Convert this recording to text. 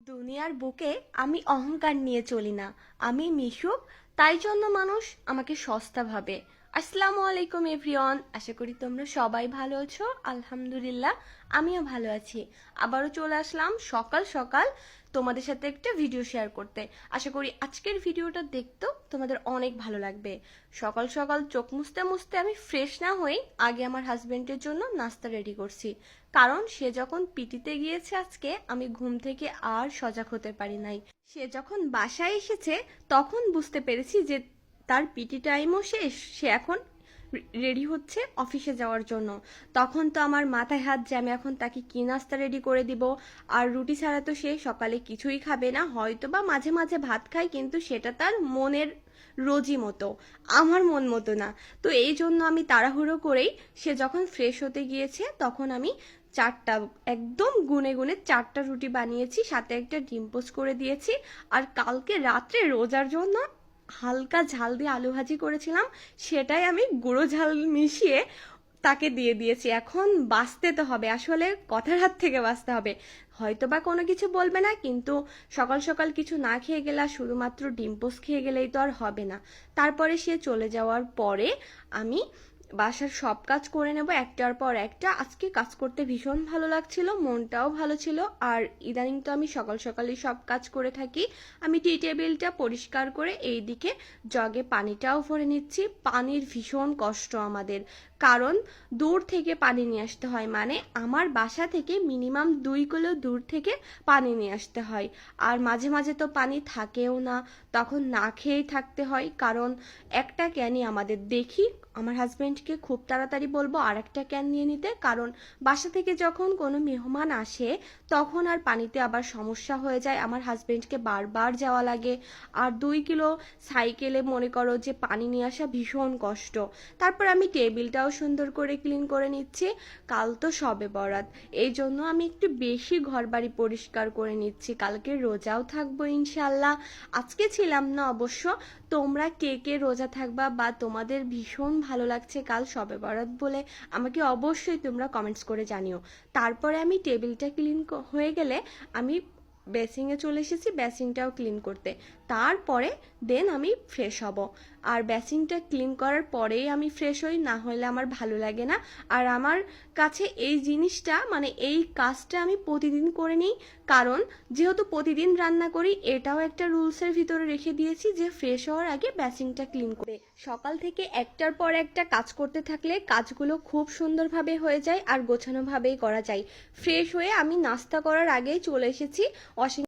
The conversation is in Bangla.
দুনিয়ার বুকে আমি অহংকার নিয়ে চলি না। আমি মিশুক, তাই জন্য মানুষ আমাকে সস্তা ভাবে। আসসালামু আলাইকুম এভরিওয়ান, আশা করি তোমরা সবাই ভালো আছো। আলহামদুলিল্লাহ, আমিও ভালো আছি। আবারও চলে আসলাম সকাল সকাল তোমাদের সাথে একটা ভিডিও শেয়ার করতে। আশা করি আজকের ভিডিওটা দেখতেও তোমাদের অনেক ভালো লাগবে। সকাল সকাল চোখ মুছতে মুছতে আমি ফ্রেশ না হয়ে আগে আমার হাজবেন্ডের জন্য নাস্তা রেডি করছি, কারণ সে যখন পিটিতে গিয়েছে আজকে, আমি ঘুম থেকে আর সজাগ হতে পারি নাই। সে যখন বাসায় এসেছে তখন বুঝতে পেরেছি যে তার পিটি টাইমও শেষ, সে এখন রেডি হচ্ছে অফিসে যাওয়ার জন্য। তখন তো আমার মাথায় হাত যে আমি এখন তাকে কি নাস্তা রেডি করে দিব। আর রুটি ছাড়া তো সে সকালে কিছুই খাবে না, হয়তো বা মাঝে মাঝে ভাত খায়, কিন্তু সেটা তার মনের রোজি মতো, আমার মন মতো না। তো এই জন্য আমি তাড়াহুড়ো করেই, সে যখন ফ্রেশ হতে গিয়েছে তখন আমি চারটা, একদম গুনে গুনে চারটা রুটি বানিয়েছি, সাথে একটা ডিম পোস্ট করে দিয়েছি। আর কালকে রাত্রে রোজার জন্য হালকা ঝাল দিয়ে আলু ভাজি করেছিলাম, সেটাই আমি গুঁড়ো ঝাল মিশিয়ে তাকে দিয়ে দিয়েছি। এখন বাঁচতে তো হবে, আসলে কথার হাত থেকে বাঁচতে হবে। হয়তো বা কোনো কিছু বলবে না, কিন্তু সকাল সকাল কিছু না খেয়ে গেলে আর শুধুমাত্র ডিম পোস্ট খেয়ে গেলেই তো আর হবে না। তারপরে সে চলে যাওয়ার পরে আমি বাসার সব কাজ করে নেব একটার পর একটা। আজকে কাজ করতে ভীষণ ভালো লাগছিল, মনটাও ভালো ছিল। আর ইদানিং তো আমি সকাল সকালই সব কাজ করে থাকি। আমি টি টেবিলটা পরিষ্কার করে এইদিকে জগে পানিটাও ভরে নিচ্ছি। পানির ভীষণ কষ্ট আমাদের, কারণ দূর থেকে পানি নিয়ে আসতে হয়, মানে আমার বাসা থেকে মিনিমাম 2 কিলো দূর থেকে পানি নিয়ে আসতে হয়। আর মাঝে মাঝে তো পানি থাকেও না, তখন না খেয়েই থাকতে হয়, কারণ একটা ক্যানই আমাদের। দেখি আমার হাজবেন্ডকে খুব তাড়াতাড়ি বলবো আর একটা ক্যান নিয়ে নিতে, কারণ বাসা থেকে যখন কোনো মেহমান আসে তখন আর পানিতে আবার সমস্যা হয়ে যায়, আমার হাজবেন্ডকে বারবার যাওয়া লাগে। আর 2 কিলো সাইকেলে মনে করো যে পানি নিয়ে আসা ভীষণ কষ্ট। তারপর আমি টেবিলটাও সুন্দর করে ক্লিন করে নিচ্ছি। কাল তো সবে বরাত, এই জন্য আমি একটু বেশি ঘর বাড়ি পরিষ্কার করে নিচ্ছি। কালকে রোজাও থাকবো ইনশাল্লাহ। আজকে ছিলাম না অবশ্য। তোমরা কে কে রোজা থাকবা বা তোমাদের ভীষণ ভালো লাগছে কাল সবে বরাত বলে, আমাকে অবশ্যই তোমরা কমেন্টস করে জানিও। তারপরে আমি টেবিলটা ক্লিন হয়ে গেলে আমি বেসিংয়ে চলে এসেছি বেসিংটাও ক্লিন করতে। তারপরে দেন আমি ফ্রেশ হব। আর বেসিংটা ক্লিন করার পরেই আমি ফ্রেশ হই, না হলে আমার ভালো লাগে না। আর আমার কাছে এই জিনিসটা, মানে এই কাজটা আমি প্রতিদিন করে নিই, কারণ যেহেতু প্রতিদিন রান্না করি, এটাও একটা রুলসের ভিতরে রেখে দিয়েছি যে ফ্রেশ হওয়ার আগে বেসিংটা ক্লিন করে। সকাল থেকে একটার পর একটা কাজ করতে থাকলে কাজগুলো খুব সুন্দরভাবে হয়ে যায় আর গোছানোভাবেই করা যায়। ফ্রেশ হয়ে আমি নাস্তা করার আগেই চলে এসেছি ওয়াশিং